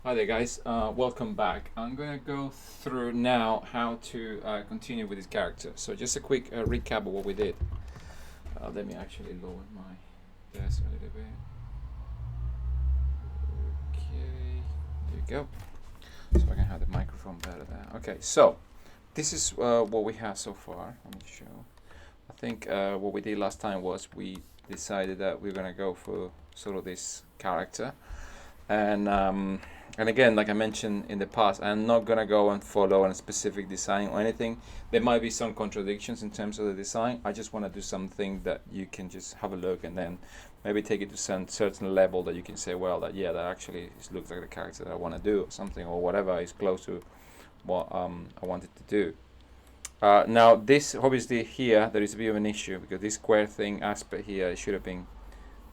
Hi there, guys. Welcome back. I'm going to go through now how to continue with this character. So, just a quick recap of what we did. Let me actually lower my desk a little bit. Okay, there you go. So I can have the microphone better there. Okay, so this is what we have so far. Let me show. I think what we did last time was we decided that we're going to go for sort of this character. And again, like I mentioned in the past, I'm not gonna go and follow a specific design or anything. There might be some contradictions in terms of the design. I just want to do something that you can just have a look and then maybe take it to some certain level that you can say, well, that yeah, that actually looks like the character that I want to do, or something, or whatever is close to what I wanted to do. Now, this obviously here there is a bit of an issue because this square thing aspect here should have been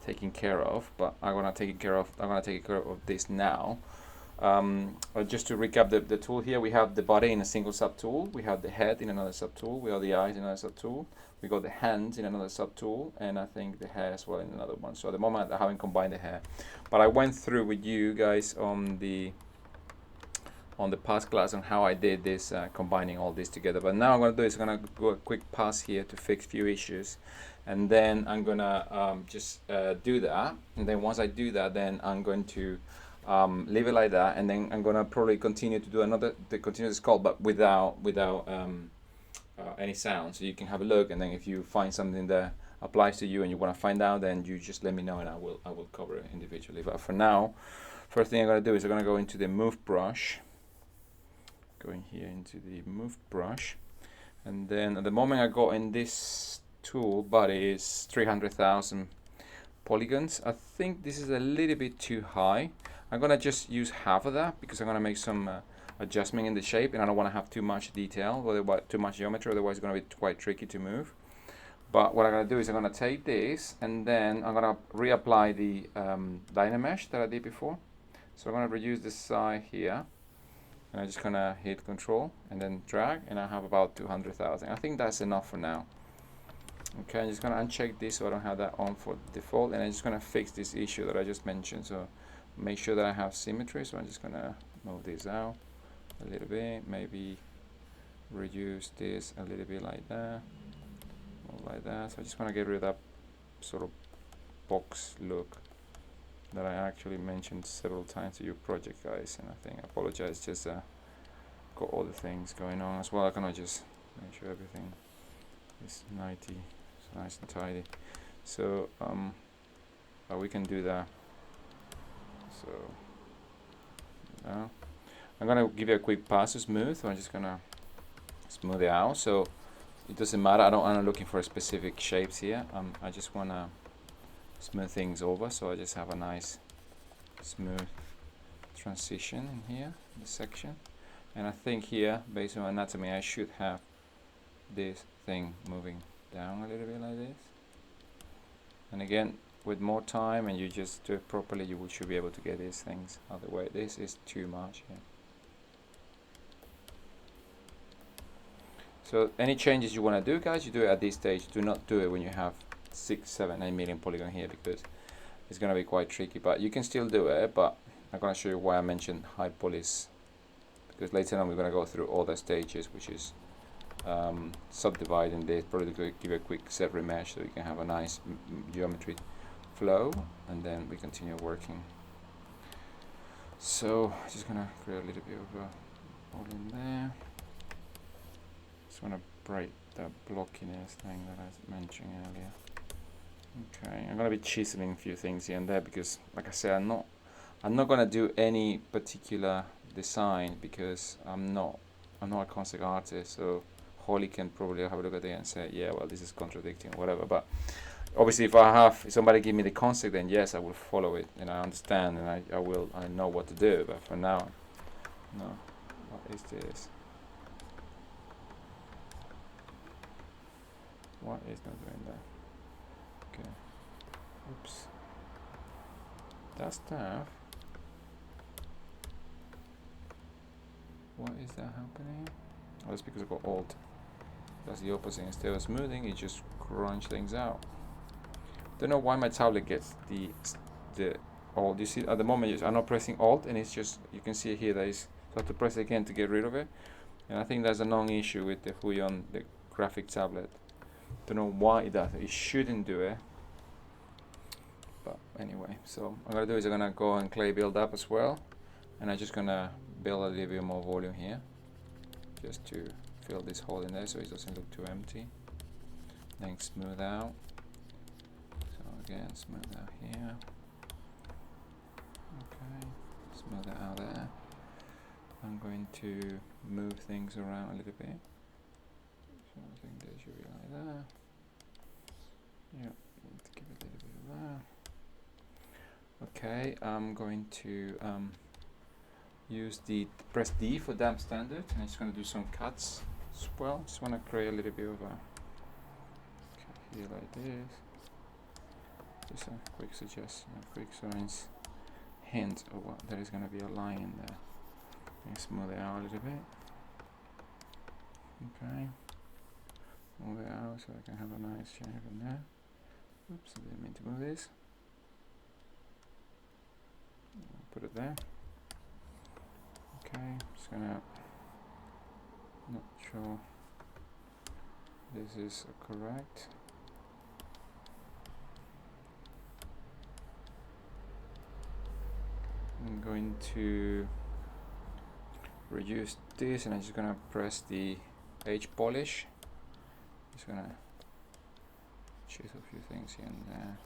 taken care of, but I'm gonna take care of this now. Just to recap the tool here, we have the body in a single subtool, we have the head in another subtool, we have the eyes in another subtool, we got the hands in another subtool, and I think the hair as well in another one. So at the moment I haven't combined the hair, but I went through with you guys on the past class on how I did this, combining all this together. But now I'm going to do is I'm going to go a quick pass here to fix a few issues, and then I'm going to just do that. And then once I do that, then I'm going to leave it like that, and then I'm going to probably continue to do the continuous call, but without any sound. So you can have a look, and then if you find something that applies to you and you want to find out, then you just let me know, and I will cover it individually. But for now, first thing I'm going to do is I'm going to go into the move brush. Going here into the move brush, and then at the moment I got in this tool body is 300,000 polygons. I think this is a little bit too high. I'm gonna just use half of that because I'm gonna make some adjustment in the shape, and I don't want to have too much detail or too much geometry, otherwise it's gonna be quite tricky to move. But what I'm gonna do is I'm gonna take this and then I'm gonna reapply the Dynamesh that I did before. So I'm gonna reduce the size here, and I'm just gonna hit control and then drag, and I have about 200,000. I think that's enough for now. Okay, I'm just gonna uncheck this so I don't have that on for default, and I'm just gonna fix this issue that I just mentioned. So make sure that I have symmetry. So I'm just gonna move this out a little bit, maybe reduce this a little bit like that, move like that. So I just wanna get rid of that sort of box look that I actually mentioned several times to your project, guys, and I think I apologize, just got all the things going on as well. I cannot just make sure everything is 90, so nice and tidy. So we can do that. So now I'm gonna give you a quick pass to smooth. So I'm just gonna smooth it out. So it doesn't matter. I'm not looking for specific shapes here. I just wanna smooth things over, so I just have a nice smooth transition in here in this section. And I think here, based on anatomy, I should have this thing moving down a little bit like this. And again, with more time and you just do it properly, you should be able to get these things out of the way. This is too much here. So any changes you want to do, guys, you do it at this stage. Do not do it when you have 6, 7, 8 million polygon here, because it's going to be quite tricky. But you can still do it, but I'm going to show you why I mentioned high polys, because later on we're going to go through all the stages, which is subdividing this, probably to give a quick set remesh so you can have a nice geometry flow, and then we continue working. So just going to create a little bit of a hole in there. Just want to break that blockiness thing that I was mentioning earlier. Okay, I'm going to be chiseling a few things here and there because, like I said, I'm not going to do any particular design because I'm not a concept artist. So Holly can probably have a look at it and say, yeah, well, this is contradicting, whatever. But obviously, if somebody give me the concept, then yes, I will follow it, and I understand, and I know what to do. But for now, no. What is this? What is not doing that? Okay. Oops. That stuff. What is that happening? Oh, that's because I got Alt. That's the opposite. Instead of smoothing, it just crunch things out. Don't know why my tablet gets the Alt. You see at the moment I'm not pressing Alt, and it's just, you can see here that is, so I have to press it again to get rid of it. And I think that's a non-issue with the Huion, the graphic tablet. Don't know why it does it. It shouldn't do it. But anyway, so I'm gonna do is I'm gonna go and clay build up as well, and I'm just gonna build a little bit more volume here, just to fill this hole in there so it doesn't look too empty. Then smooth out. So again, smooth out here. Okay, smooth it out there. I'm going to move things around a little bit. So I think they should be like that. Yeah, need to give it a little bit of that. Okay, I'm going to use the press D for damp standard, and I'm just going to do some cuts as well. Just want to create a little bit of a here like this. Just a quick suggestion, a quick hint of what there is going to be a line in there. And smooth it out a little bit. Okay, move it out so I can have a nice shape in there. Oops, I didn't mean to move this. Put it there. Okay, just gonna, not sure this is correct. I'm going to reduce this, and I'm just gonna press the H polish. Just gonna choose a few things here and there.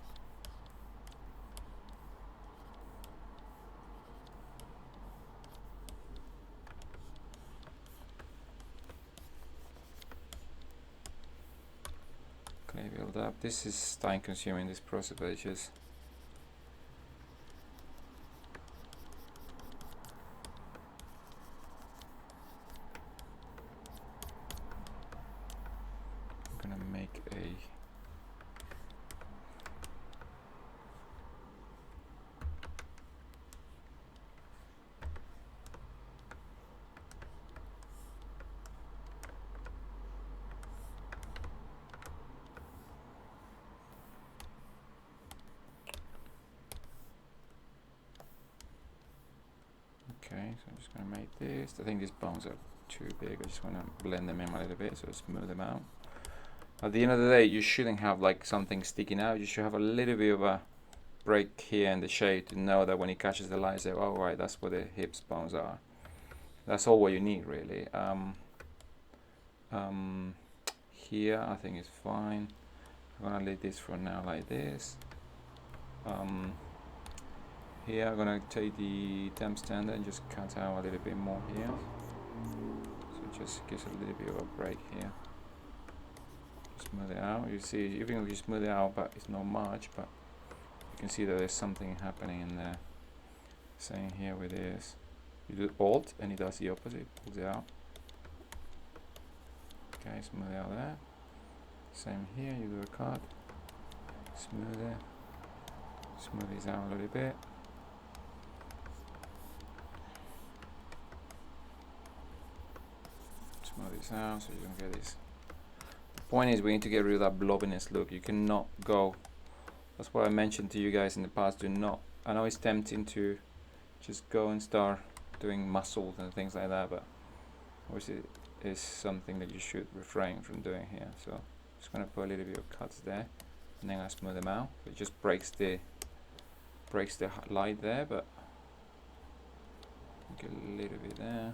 Clay build up. This is time consuming, this process, but it's just make a okay, so I'm just going to make this. I think these bones are too big. I just want to blend them in a little bit, so smooth them out. At the end of the day, you shouldn't have like something sticking out. You should have a little bit of a break here in the shade to know that when it catches the light, say, oh right, that's where the hips bones are. That's all what you need really. Here I think it's fine. I'm gonna leave this for now like this. Here I'm gonna take the temp standard and just cut out a little bit more here. So it just gives a little bit of a break here. Smooth it out. You see, even if you smooth it out, but it's not much, but you can see that there's something happening in there. Same here with this. You do Alt and it does the opposite, pulls it out. Okay, smooth it out there. Same here, you do a cut, smooth it, smooth this out a little bit. Smooth this out so you don't get this. The point is we need to get rid of that blobbiness look. You cannot go, that's what I mentioned to you guys in the past, do not, I know it's tempting to just go and start doing muscles and things like that, but obviously it's something that you should refrain from doing here. So just going to put a little bit of cuts there, and then I smooth them out. It just breaks the light there, but get a little bit there,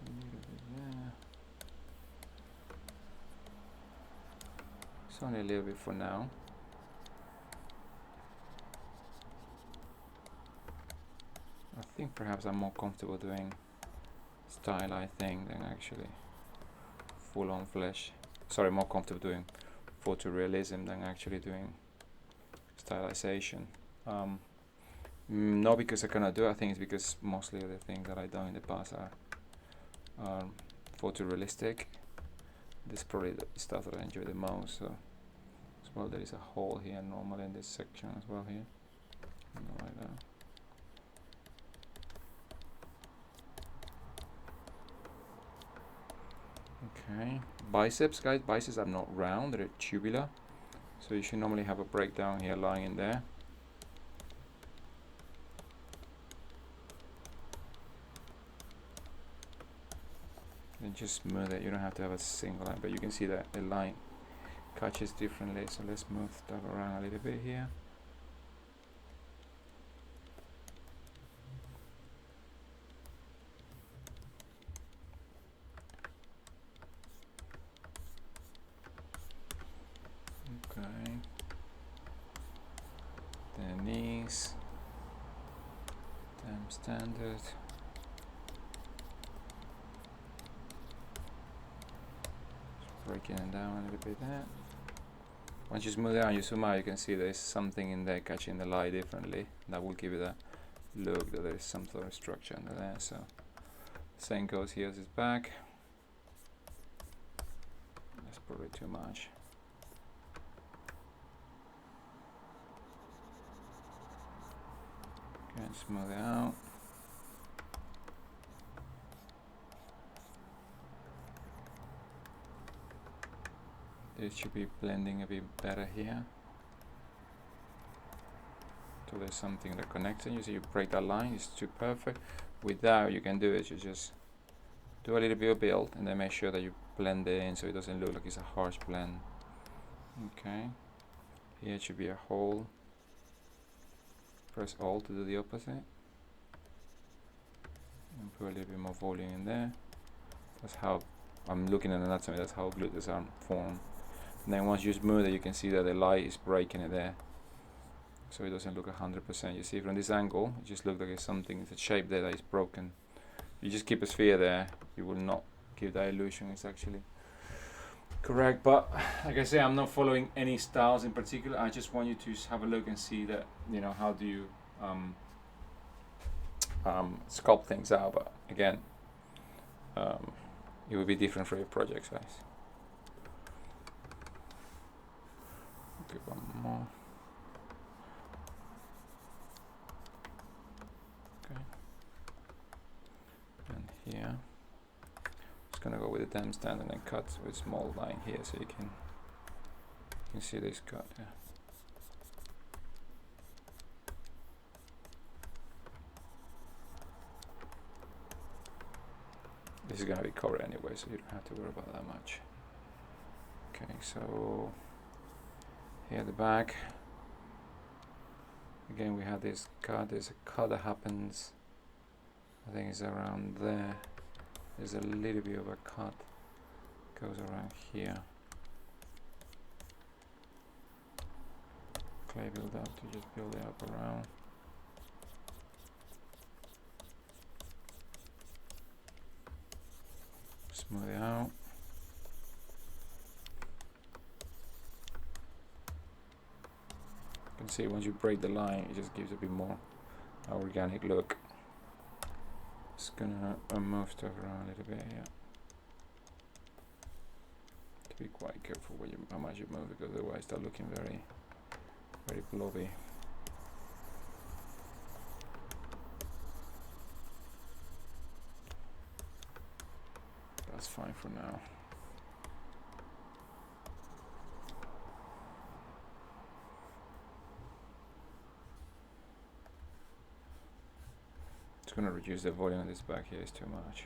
a little bit there. It's only a little bit for now. I think perhaps I'm more comfortable doing stylized thing than actually full-on flesh. Sorry, more comfortable doing photorealism than actually doing stylization. Not because I cannot do it, I think it's because mostly the things that I've done in the past are photorealistic. This is probably the stuff that I enjoy the most. So as well, there is a hole here normally in this section as well here, like that. Okay, biceps, guys. Biceps are not round; they're tubular. So you should normally have a breakdown here lying in there. And just smooth it. You don't have to have a single line, but you can see that the line catches differently. So let's move that around a little bit here. Okay. The knees. Damn standard. Breaking it down a little bit there. Once you smooth it out, you zoom out, you can see there's something in there catching the light differently. That will give you that look that there's some sort of structure under there. So same goes here as its back. That's probably too much. Okay, smooth it out. This should be blending a bit better here. So there's something that connects and you see you break that line, it's too perfect. With that, you can do is you just do a little bit of build and then make sure that you blend it in so it doesn't look like it's a harsh blend. Okay, here it should be a hole. Press Alt to do the opposite. And put a little bit more volume in there. That's how I'm looking at anatomy, that's how glutes are formed. And then once you smooth it, you can see that the light is breaking it there. So it doesn't look 100%. You see from this angle, it just looks like it's something, it's a shape there that is broken. You just keep a sphere there, you will not give that illusion it's actually correct. But like I say, I'm not following any styles in particular. I just want you to have a look and see that, you know, how do you sculpt things out. But again, it will be different for your project size. Okay, one more. Okay. And here, just gonna go with the dam stand and then cut with small line here, so you can see this cut. Yeah. This is gonna be covered anyway, so you don't have to worry about that much. Okay, so here at the back, again we have this cut. There's a cut that happens, I think it's around there. There's a little bit of a cut, goes around here. Clay build up to just build it up around. Smooth it out. You can see once you break the line, it just gives a bit more organic look. Just gonna move stuff around a little bit here. To be quite careful when how much you move, because otherwise it start looking very, very blobby. That's fine for now. It's going to reduce the volume of this back here, is too much.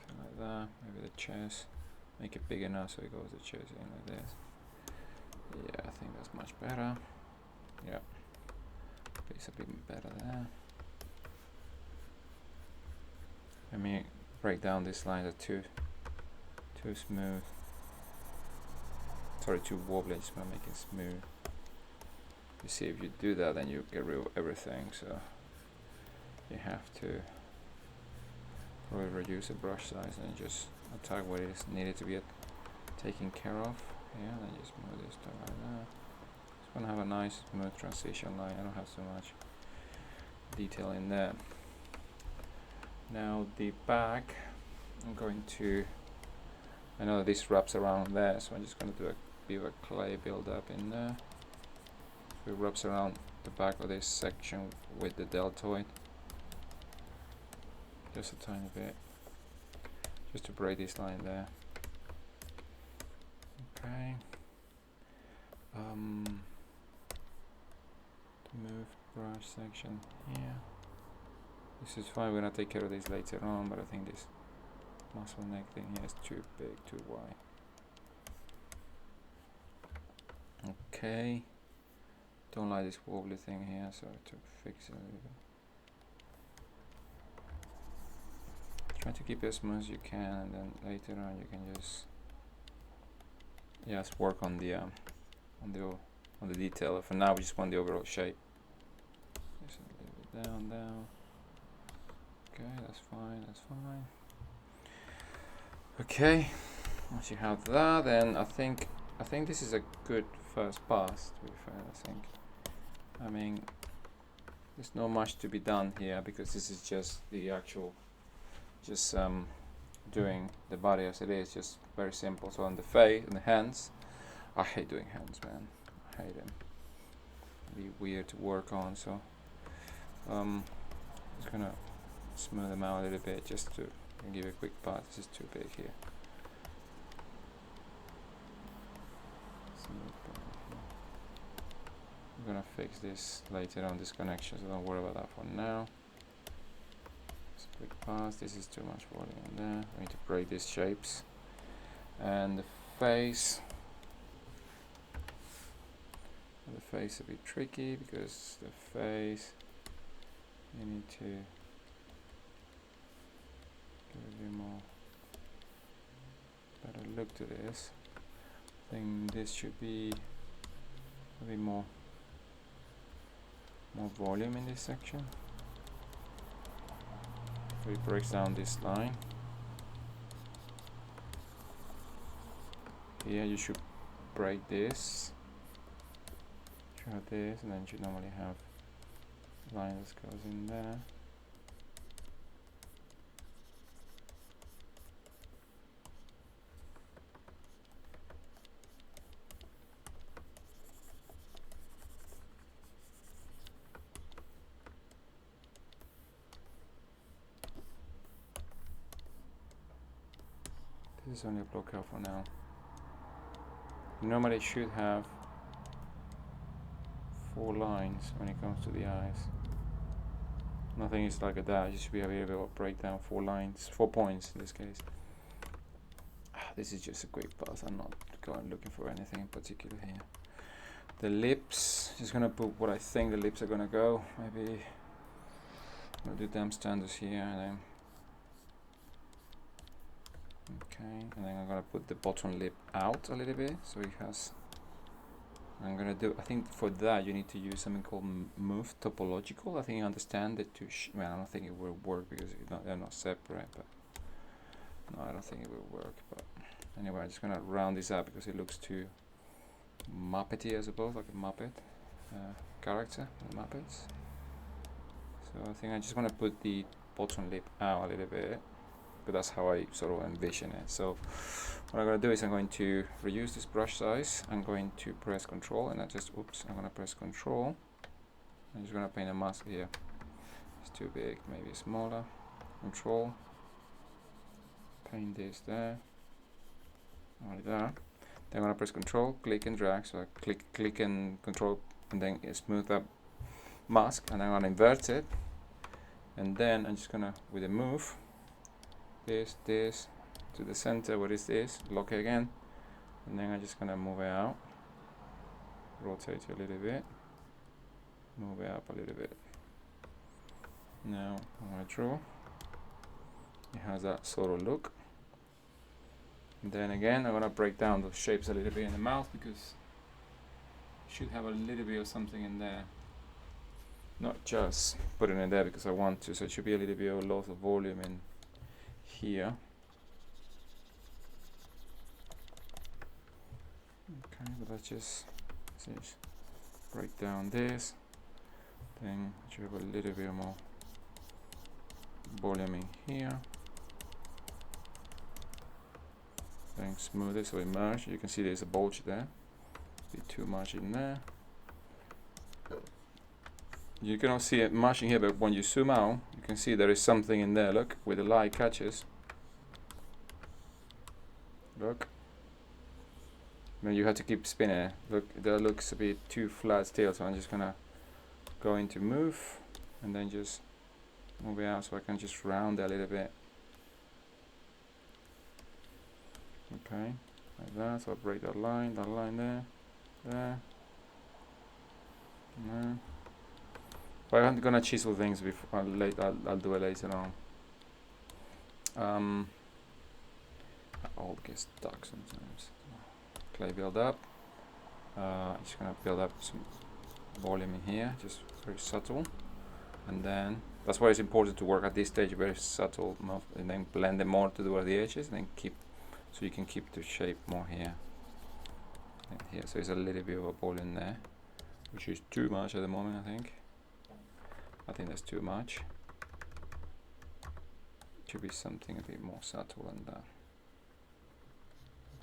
Something like that. Maybe the chest, make it big enough so it goes the chest in like this. Yeah, I think that's much better. Yeah, it's a bit better there. Let me break down this line. That's too smooth. Sorry, too wobbly. I just want to make it smooth. You see, if you do that, then you get rid of everything. So you have to probably reduce the brush size and just attack what is needed to be taken care of. Yeah, then just move this stuff like that. Just want to have a nice smooth transition line. I don't have so much detail in there. Now the back, I'm going to, I know this wraps around there, so I'm just going to do a bit of a clay build up in there. So it wraps around the back of this section with the deltoid. Just a tiny bit, just to break this line there. Okay. Move brush section here. This is fine. We're gonna take care of this later on, but I think this muscle neck thing here is too big, too wide. Okay. Don't like this wobbly thing here, so to fix it a little bit. Try to keep it as smooth as you can, and then later on you can just work on the detail. For now, we just want the overall shape. Just a little bit down. Okay, that's fine. Okay, once you have that, then I think this is a good first pass. To be fair, I mean, there's not much to be done here because this is just the actual, doing the body as it is, just very simple. So on the face and the hands, I hate doing hands, man. I hate them. Be weird to work on. So just gonna smooth them out a little bit just to give a quick pass. This is too big here. I'm gonna fix this later on, this connection, so don't worry about that for now. Just a quick pass. This is too much volume in there. I need to break these shapes. And the face. The face a bit tricky because the face, you need to give a bit more better look to this. I think this should be a bit more volume in this section. So it breaks down this line. Here you should break this. Try this, and then you normally have a line that goes in there. This is only a block out for now. You normally should have 4 lines when it comes to the eyes. Nothing is like that. You should be able to break down 4 lines, 4 points in this case. This is just a quick pass. I'm not going looking for anything in particular here. The lips, just gonna put what I think the lips are gonna go. Maybe I'm gonna do damn standards here, and then okay, and then I'm gonna put the bottom lip out a little bit so it has. I'm gonna do. I think for that you need to use something called move topological. I think you understand it to. Well, I don't think it will work because they're not separate. But no, I don't think it will work. But anyway, I'm just gonna round this up because it looks too Muppety, I suppose, like a Muppet character in the Muppets. So I think I just want to put the bottom lip out a little bit. But that's how I sort of envision it. So what I'm going to do is I'm going to reuse this brush size. I'm going to press Control, and I'm going to press Control. I'm just going to paint a mask here. It's too big, maybe smaller. Control. Paint this there. Like that. Then I'm going to press Control, click and drag. So I click and Control, and then smooth up mask, and I'm going to invert it. And then I'm just going to, with a move, this to the center. What is this? Lock it again, and then I'm just gonna move it out, rotate it a little bit, move it up a little bit. Now I'm gonna draw. It has that sort of look. And then again, I'm gonna break down those shapes a little bit in the mouth because it should have a little bit of something in there. Not just putting it there because I want to. So it should be a little bit of loss of volume in here. Okay, but let's just break down this. Then you have a little bit more volume in here. Then smooth it so it merges. You can see there's a bulge there. Bit too much in there. You cannot see it much in here, but when you zoom out, you can see there is something in there. Look, where the light catches. Look. Then you have to keep spinning it. Look, that looks a bit too flat still, so I'm just gonna go into move and then just move it out so I can just round it a little bit. Okay, like that. So I'll break that line there, there. No. But I'm gonna chisel things before. I'll do it later on. I all get stuck sometimes. Clay build up. Just gonna build up some volume in here, just very subtle, and then that's why it's important to work at this stage very subtle, and then blend them more toward the edges, and then keep, so you can keep the shape more here and here. So there's a little bit of a volume there, which is too much at the moment. I think that's too much. Should be something a bit more subtle than that.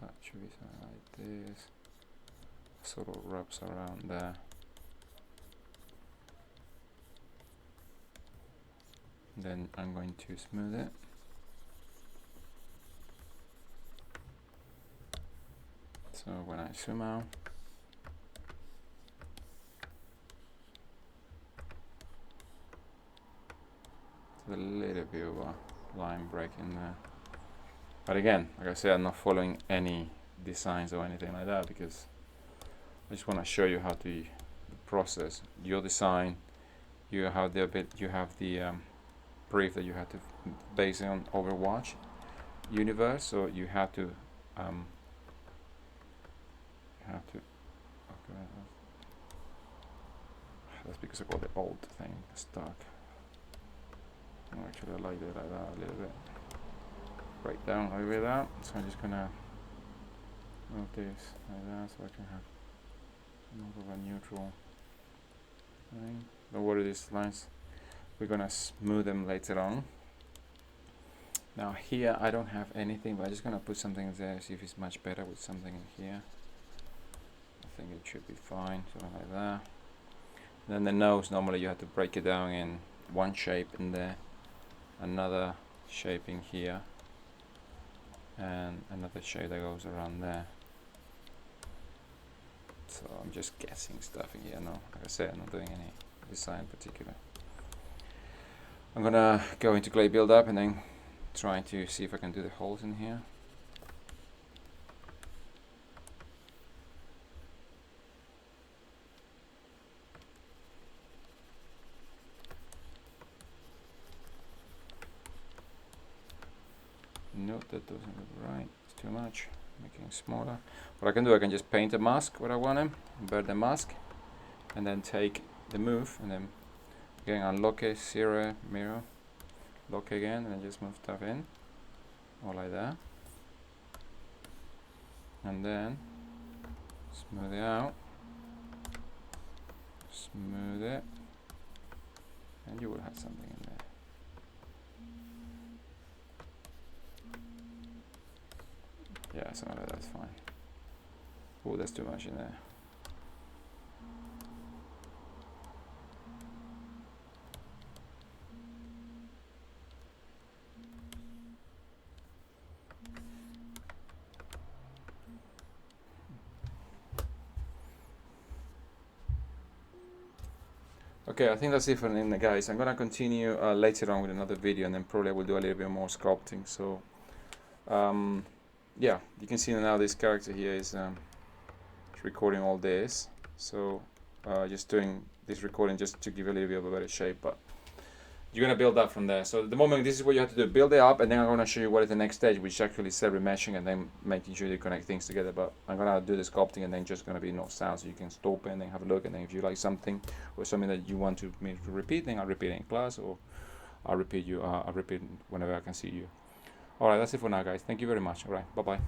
That should be something like this. Sort of wraps around there. Then I'm going to smooth it. So when I zoom out, there's a little bit of a line break in there. But again, like I said, I'm not following any designs or anything like that, because I just want to show you how to process your design. You have the brief that you have to base it on Overwatch universe, so you have to okay, that's because I got the old thing stuck. Actually, I like it like that a little bit. Break down over that. So I'm just gonna move this like that, so I can have more of a neutral thing. Don't worry, these lines, we're gonna smooth them later on. Now here I don't have anything, but I'm just gonna put something there, see if it's much better with something in here. I think it should be fine, something like that. Then the nose, normally you have to break it down in one shape in there, another shape in here, and another shape that goes around there. So I'm just guessing stuff in here. No, like I said, I'm not doing any design in particular. I'm gonna go into clay build up and then try to see if I can do the holes in here. Note that doesn't look right, it's too much, making it smaller. What I can do, I can just paint a mask where I want him, invert the mask, and then take the move, and then again unlock it, zero, mirror, lock again, and then just move stuff in, or like that. And then smooth it out, smooth it, and you will have something in there. Yeah, something like that's fine. Oh, that's too much in there. Okay, I think that's it for now, guys. I'm gonna continue later on with another video, and then probably I will do a little bit more sculpting. So yeah, you can see now this character here is recording all this. So just doing this recording just to give a little bit of a better shape, but you're gonna build up from there. So at the moment, this is what you have to do: build it up, and then I'm gonna show you what is the next stage, which is actually cell remeshing and then making sure you connect things together. But I'm gonna do the sculpting, and then just gonna be no sound, so you can stop and then have a look, and then if you like something or something that you want me to repeat, then I'll repeat it in class, or I'll repeat whenever I can see you. All right, that's it for now, guys. Thank you very much. All right, bye bye.